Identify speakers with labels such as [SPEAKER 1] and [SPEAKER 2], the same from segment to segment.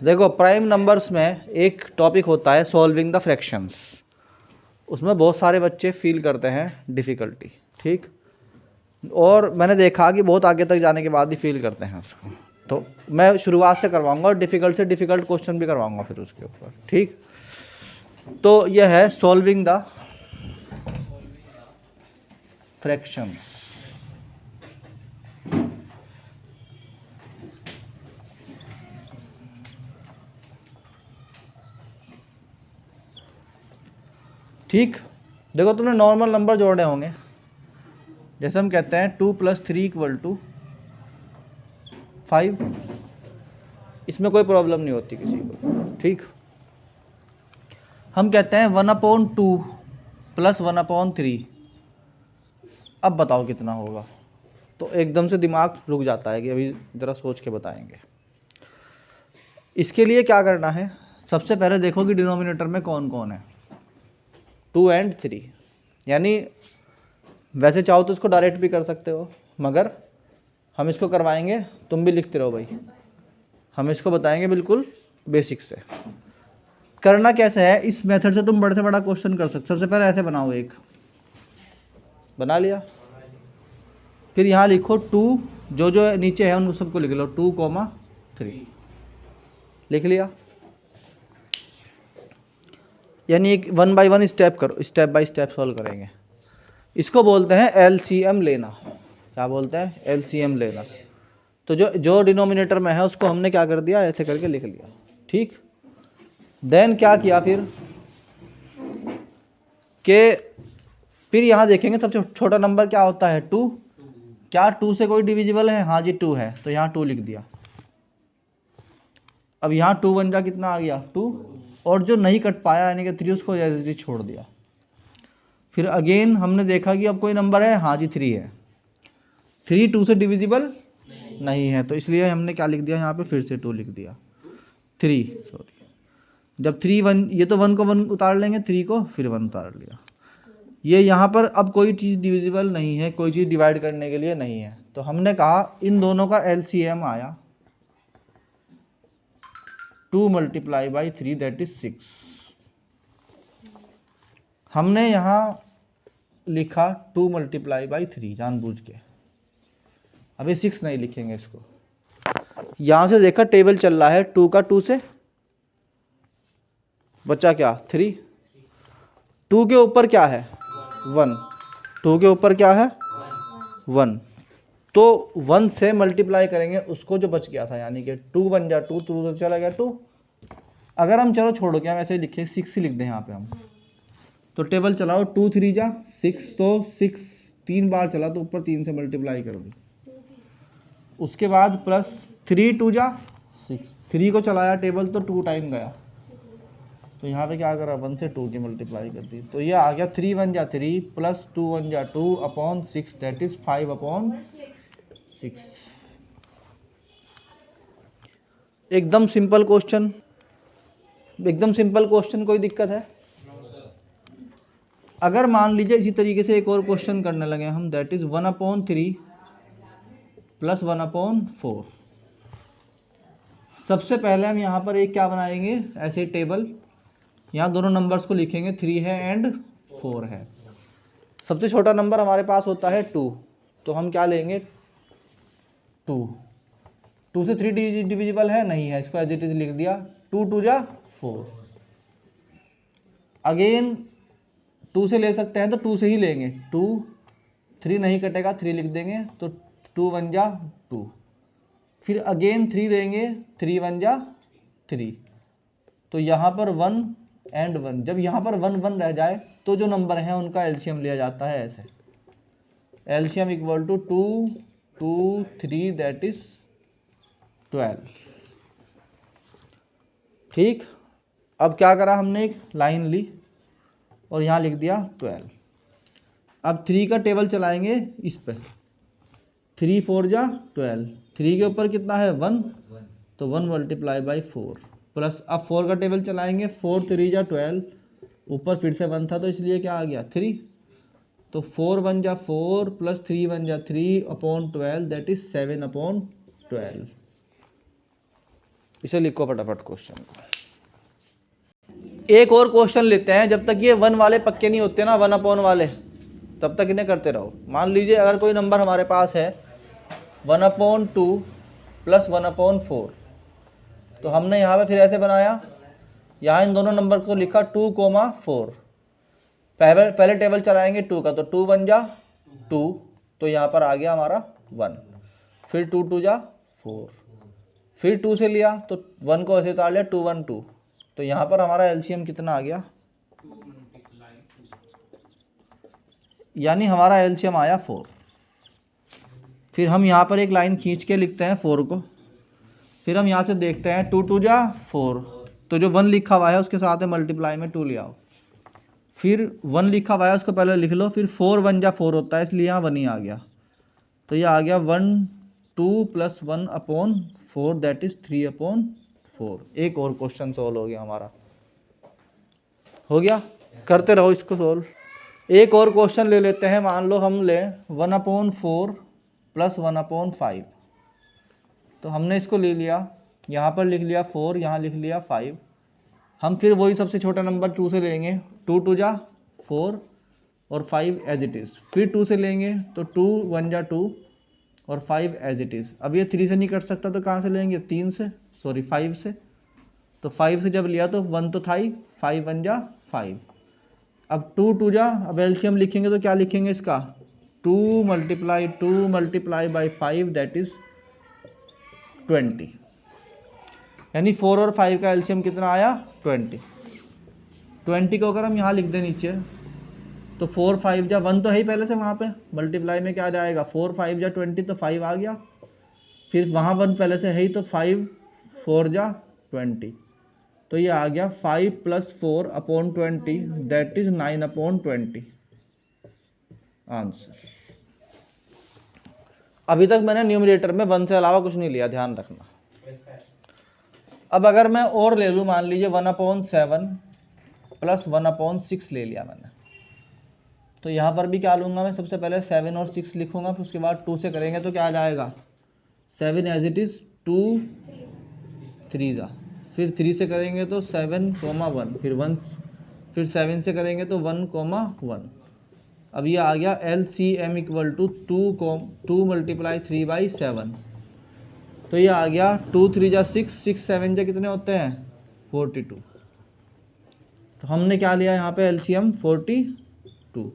[SPEAKER 1] देखो prime numbers में एक टॉपिक होता है सॉल्विंग द फ्रैक्शंस, उसमें बहुत सारे बच्चे फील करते हैं डिफ़िकल्टी, ठीक। और मैंने देखा कि बहुत आगे तक जाने के बाद ही फील करते हैं उसको। तो मैं शुरुआत से करवाऊंगा और डिफ़िकल्ट से डिफ़िकल्ट क्वेश्चन भी करवाऊंगा फिर उसके ऊपर, ठीक। तो यह है सॉल्विंग द फ्रैक्शंस। ठीक, देखो तुमने नॉर्मल नंबर जोड़े होंगे, जैसे हम कहते हैं 2 + 3 = 5, इसमें कोई प्रॉब्लम नहीं होती किसी को, ठीक। हम कहते हैं 1/2 + 1/3, अब बताओ कितना होगा। तो एकदम से दिमाग रुक जाता है कि अभी ज़रा सोच के बताएंगे। इसके लिए क्या करना है, सबसे पहले देखो कि डिनोमिनेटर में कौन कौन है, 2 और 3। यानी वैसे चाहो तो इसको डायरेक्ट भी कर सकते हो, मगर हम इसको करवाएंगे, तुम भी लिखते रहो भाई, हम इसको बताएंगे बिल्कुल बेसिक से। करना कैसे है, इस मेथड से तुम बड़े से बड़ा क्वेश्चन कर सकते। सबसे पहले ऐसे बनाओ, एक बना लिया, फिर यहाँ लिखो 2, जो जो नीचे है उन सबको लिख लो, 2, 3 लिख लिया। यानी एक 1 बाय 1 स्टेप करो, स्टेप बाय स्टेप सॉल्व करेंगे। इसको बोलते हैं एलसीएम लेना। क्या बोलते हैं, एलसीएम लेना। तो जो जो डिनोमिनेटर में है उसको हमने क्या कर दिया, ऐसे करके लिख लिया, ठीक। देन क्या किया फिर यहाँ देखेंगे सबसे छोटा नंबर क्या होता है, 2। क्या 2 से कोई डिविजिबल है, हाँ जी 2 है, तो यहाँ 2 लिख दिया। अब यहाँ 2 बन जा कितना आ गया, 2, और जो नहीं कट पाया यानी कि 3 उसको जैसे छोड़ दिया। फिर अगेन हमने देखा कि अब कोई नंबर है, हाँ जी 3 है। 3 2 से डिविजिबल नहीं है, तो इसलिए हमने क्या लिख दिया यहाँ पे, फिर से 2 लिख दिया, 3 सॉरी। जब 3 1, ये तो 1 को 1 उतार लेंगे, 3 को फिर 1 उतार लिया। ये यहाँ पर अब कोई चीज़ डिविजिबल नहीं है, कोई चीज़ डिवाइड करने के लिए नहीं है, तो हमने कहा इन दोनों का एलसीएम आया 2 × 3 दैट इज 6। हमने यहाँ लिखा 2 × 3 जानबूझ के, अभी 6 नहीं लिखेंगे इसको। यहाँ से देखा टेबल चल रहा है, 2 का 2 से बचा क्या, 3। 2 के ऊपर क्या है, 1। 2 के ऊपर क्या है, 1। तो 1 से मल्टीप्लाई करेंगे उसको जो बच गया था, यानी कि 2 बन जा 2, 2 तो चला गया 2। अगर हम चलो छोड़ो क्या, हम ऐसे लिखें 6 ही लिख दें यहाँ पे हम। तो टेबल चलाओ, 2 3 जा 6, तो 6 3 बार चला तो ऊपर 3 से मल्टीप्लाई कर दो। उसके बाद प्लस 3 2 जा 6, 3 को चलाया टेबल तो 2 टाइम गया, तो यहाँ पे क्या करा, 1 से 2 की मल्टीप्लाई कर दी, तो ये आ गया 3 1 जा 3 + 2 1 जा 2 अपॉन 6 दैट इज 5/6। एकदम सिंपल क्वेश्चन, एकदम सिंपल क्वेश्चन, कोई दिक्कत है। अगर मान लीजिए इसी तरीके से एक और क्वेश्चन करने लगे हम, दैट इज 1/3 + 1/4। सबसे पहले हम यहाँ पर एक क्या बनाएंगे, ऐसे टेबल, यहाँ दोनों नंबर्स को लिखेंगे, 3 है एंड 4 है। सबसे छोटा नंबर हमारे पास होता है 2, तो हम क्या लेंगे 2। 2 से 3 डिविजिबल है, नहीं है, इसको एज इट इज लिख दिया, 2 2 जा 4। अगेन 2 से ले सकते हैं तो 2 से ही लेंगे, 2 3 नहीं कटेगा, 3 लिख देंगे, तो 2 1 जा 2। फिर अगेन 3 लेंगे, 3 1 जा 3। तो यहाँ पर 1 एंड 1, जब यहाँ पर 1 1 रह जाए तो जो नंबर हैं उनका एलसीएम लिया जाता है ऐसे, एलसीएम = 2 2 3 दैट इज 12, ठीक। अब क्या करा हमने, एक लाइन ली और यहाँ लिख दिया 12। अब 3 का टेबल चलाएंगे इस पे, 3 4 जा 12, 3 के ऊपर कितना है 1, तो 1 × 4 प्लस, अब 4 का टेबल चलाएंगे, 4 3 जा 12, ऊपर फिर से 1 था तो इसलिए क्या आ गया 3, तो 4 1 जा 4 + 3 1 जा 3/12 दैट इज 7/12। इसे लिखो फटाफट क्वेश्चन को। एक और क्वेश्चन लेते हैं, जब तक ये 1 वाले पक्के नहीं होते ना, 1/, वाले, तब तक इन्हें करते रहो। मान लीजिए अगर कोई नंबर हमारे पास है 1/2 प्लस 1/4, तो हमने यहाँ पे फिर ऐसे बनाया, यहाँ इन दोनों नंबर को लिखा 2,4। पहले टेबल चलाएंगे 2 का, तो 2 1 जा 2, तो यहाँ पर आ गया हमारा 1, फिर 2 2 जा 4, फिर 2 से लिया तो 1 को ऐसे उतार लिया, 2 1 2, तो यहाँ पर हमारा एलसीएम कितना आ गया, यानी हमारा एलसीएम आया 4। फिर हम यहाँ पर एक लाइन खींच के लिखते हैं 4 को, फिर हम यहाँ से देखते हैं 2 2 जा 4, तो जो 1 लिखा हुआ है उसके साथ में मल्टीप्लाई में 2 ले आओ, फिर 1 लिखा हुआ है उसको पहले लिख लो, फिर 4 1 जा 4 होता है, इसलिए यहाँ 1 ही आ गया, तो ये आ गया 1 2 प्लस 1/4 दैट इज 3/4। एक और क्वेश्चन सॉल्व हो गया हमारा, हो गया। करते रहो इसको सॉल्व। एक और क्वेश्चन ले लेते हैं, मान लो हम ले 1/4 प्लस 1/5, तो हमने इसको ले लिया, यहाँ पर लिख लिया 4, यहाँ लिख लिया 5। हम फिर वही सबसे छोटा नंबर 2 से लेंगे, 2 2 जा 4 और 5 एज इट इज़, फिर 2 से लेंगे तो 2 1 जा 2 और 5 एज इट इज़। अब ये 3 से नहीं कट सकता तो कहाँ से लेंगे, 3 से, सॉरी 5 से, तो 5 से जब लिया तो 1 तो था ही, 5 1 जा 5। अब 2 2 जा, अब एलसीएम लिखेंगे तो क्या लिखेंगे इसका, 2 मल्टीप्लाई बाई 5 दैट इज 20, यानी 4 और 5 का एलसीएम कितना आया, 20 को अगर हम यहाँ लिख दें नीचे, तो 4 5 जा 1 तो है ही पहले से वहाँ पे, मल्टीप्लाई में क्या आ जाएगा, 4 5 जा 20, तो 5 आ गया, फिर वहाँ 1 पहले से है ही, तो 5 4 जा 20, तो ये आ गया 5 + 4/20 दैट इज 9/20 आंसर। अभी तक मैंने न्यूमरेटर में 1 से अलावा कुछ नहीं लिया, ध्यान रखना। अब अगर मैं और ले लूँ, मान लीजिए 1/7 प्लस 1/6 ले लिया मैंने, तो यहाँ पर भी क्या लूँगा मैं, सबसे पहले 7 और 6 लिखूँगा, फिर उसके बाद 2 से करेंगे तो क्या आ जाएगा, 7 एज इट इज़ 2 3 जा, फिर 3 से करेंगे तो 7, 1, फिर 1, फिर 7 से करेंगे तो 1, 1। अब ये आ गया LCM इक्वल टू 2 मल्टीप्लाई 3/7, तो ये आ गया 2 3 जा 6, 6 7 जा कितने होते हैं, 42। तो हमने क्या लिया यहाँ पे LCM 42,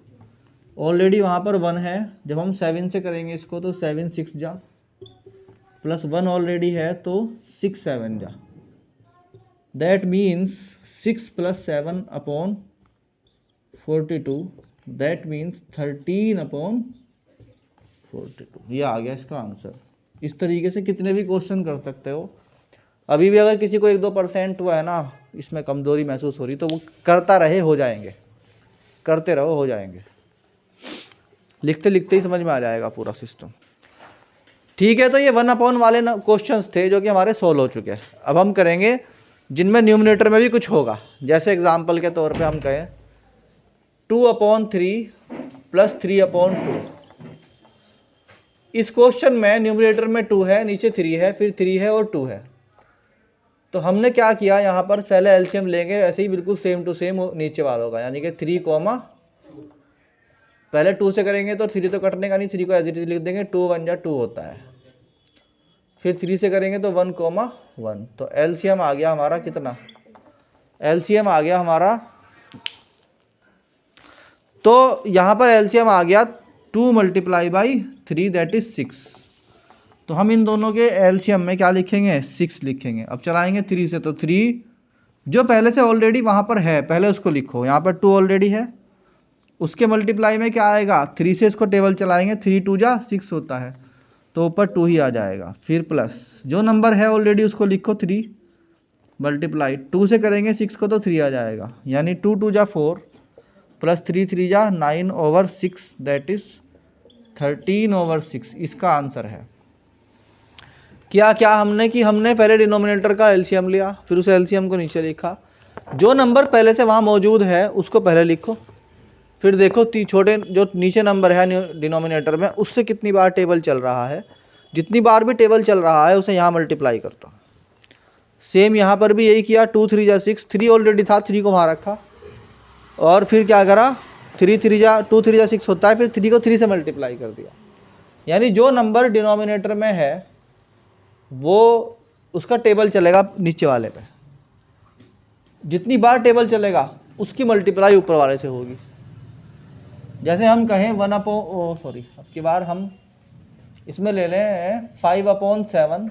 [SPEAKER 1] ऑलरेडी वहाँ पर 1 है, जब हम 7 से करेंगे इसको तो 7 6 जा, प्लस 1 ऑलरेडी है तो 6 7 जा, दैट मीन्स 6 + 7/42 दैट मीन्स 13/42। ये आ गया इसका आंसर। इस तरीके से कितने भी क्वेश्चन कर सकते हो। अभी भी अगर किसी को 1-2% हुआ है ना, इसमें कमज़ोरी महसूस हो रही, तो वो करता रहे, हो जाएंगे, करते रहो, हो जाएंगे, लिखते लिखते ही समझ में आ जाएगा पूरा सिस्टम। ठीक है, तो ये 1/, वाले क्वेश्चंस थे जो कि हमारे सोल्व हो चुके हैं। अब हम करेंगे जिनमें न्यूमरेटर में भी कुछ होगा, जैसे एग्जाम्पल के तौर पे हम कहें 2/3 प्लस 3/2। इस क्वेश्चन में न्यूमरेटर में 2 है, नीचे 3 है, फिर 3 है और 2 है। तो हमने क्या किया, यहाँ पर पहले एलसीएम लेंगे, ऐसे ही बिल्कुल सेम टू सेम नीचे वालों का, यानी कि 3, पहले 2 से करेंगे तो 3 तो कटने का नहीं, 3 को एज इट इज लिख देंगे, 2 1 जा 2 होता है, फिर 3 से करेंगे तो 1, 1। तो एलसीएम आ गया हमारा कितना, एलसीएम आ गया हमारा, तो यहाँ पर एलसीएम आ गया 2 मल्टीप्लाई बाई 3 दैट इज 6। तो हम इन दोनों के एलसीएम में क्या लिखेंगे, 6 लिखेंगे। अब चलाएंगे 3 से, तो 3 जो पहले से ऑलरेडी वहाँ पर है पहले उसको लिखो, यहाँ पर 2 ऑलरेडी है, उसके मल्टीप्लाई में क्या आएगा, 3 से इसको टेबल चलाएंगे, 3 2 जा 6 होता है, तो ऊपर 2 ही आ जाएगा, फिर प्लस जो नंबर है ऑलरेडी उसको लिखो, 3 मल्टीप्लाई 2 से करेंगे 6 को तो 3 आ जाएगा, यानी 2 2 जा 4 प्लस 3 3 जा 9/6 दैट इज 13/6 इसका आंसर है। क्या क्या हमने कि हमने पहले डिनोमिनेटर का एलसीएम लिया, फिर उस एलसीएम को नीचे लिखा, जो नंबर पहले से वहाँ मौजूद है उसको पहले लिखो, फिर देखो छोटे जो नीचे नंबर है डिनोमिनेटर में उससे कितनी बार टेबल चल रहा है, जितनी बार भी टेबल चल रहा है उसे यहाँ मल्टीप्लाई करता हूँ, सेम यहाँ पर भी यही किया, 2 3 जा 6, 3 ऑलरेडी था, 3 को वहाँ रखा और फिर क्या करा, 2 3 जा 6 होता है, फिर 3 को 3 से मल्टीप्लाई कर दिया। यानी जो नंबर डिनोमिनेटर में है वो उसका टेबल चलेगा नीचे वाले पे, जितनी बार टेबल चलेगा उसकी मल्टीप्लाई ऊपर वाले से होगी। जैसे हम कहें अब की बार हम इसमें ले लें 5/7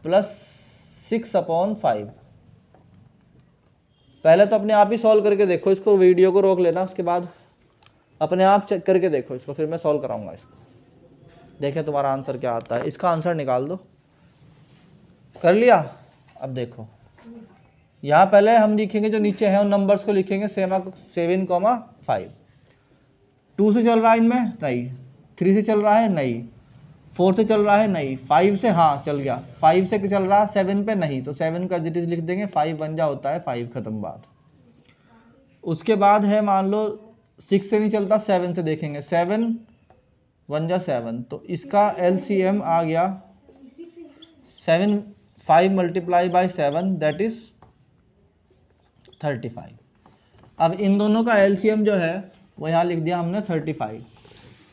[SPEAKER 1] प्लस 6/5। पहले तो अपने आप ही सॉल्व करके देखो इसको, वीडियो को रोक लेना, उसके बाद अपने आप चेक करके देखो इसको, फिर मैं सॉल्व कराऊंगा इसको। देखें तुम्हारा आंसर क्या आता है, इसका आंसर निकाल दो। कर लिया? अब देखो यहाँ पहले हम लिखेंगे जो नीचे है उन नंबर्स को लिखेंगे 7,5। 2 से चल रहा है इनमें? नहीं। 3 से चल रहा है? नहीं। 4 से चल रहा है? नहीं। 5 से हाँ चल गया। 5 से चल रहा है 7 पे? नहीं। तो 7 का एज इट इज लिख देंगे, 5 बन जा होता है 5, खत्म बात। उसके बाद है मान लो 6 से नहीं चलता, 7 से देखेंगे, 7 1 जा 7, तो इसका LCM आ गया 7, 5 मल्टीप्लाई बाई 7 दैट इज 35। अब इन दोनों का LCM जो है वो यहाँ लिख दिया हमने 35।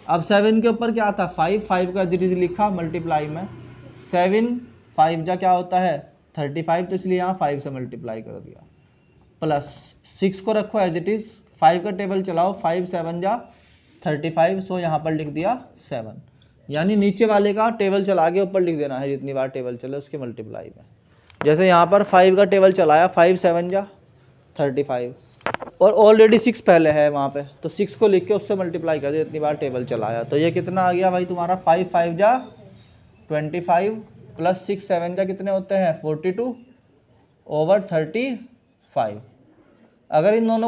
[SPEAKER 1] अब 7 के ऊपर क्या था, 5 का एज लिखा मल्टीप्लाई में, 7 5 जा क्या होता है 35, तो इसलिए यहाँ 5 से मल्टीप्लाई कर दिया, प्लस 6 को रखो एज इट इज, 5 का टेबल चलाओ, 5 7 जा 35, सो यहाँ पर लिख दिया 7। यानी नीचे वाले का टेबल चला के ऊपर लिख देना है, जितनी बार टेबल चले उसके मल्टीप्लाई में। जैसे यहाँ पर 5 का टेबल चलाया, 5 7 जा 35, और ऑलरेडी 6 पहले है वहाँ पे, तो 6 को लिख के उससे मल्टीप्लाई कर दिया, इतनी बार टेबल चलाया। तो ये कितना आ गया भाई तुम्हारा, 5 5 जा 25 प्लस 6 7 जा कितने होते हैं 42/35। अगर इन दोनों को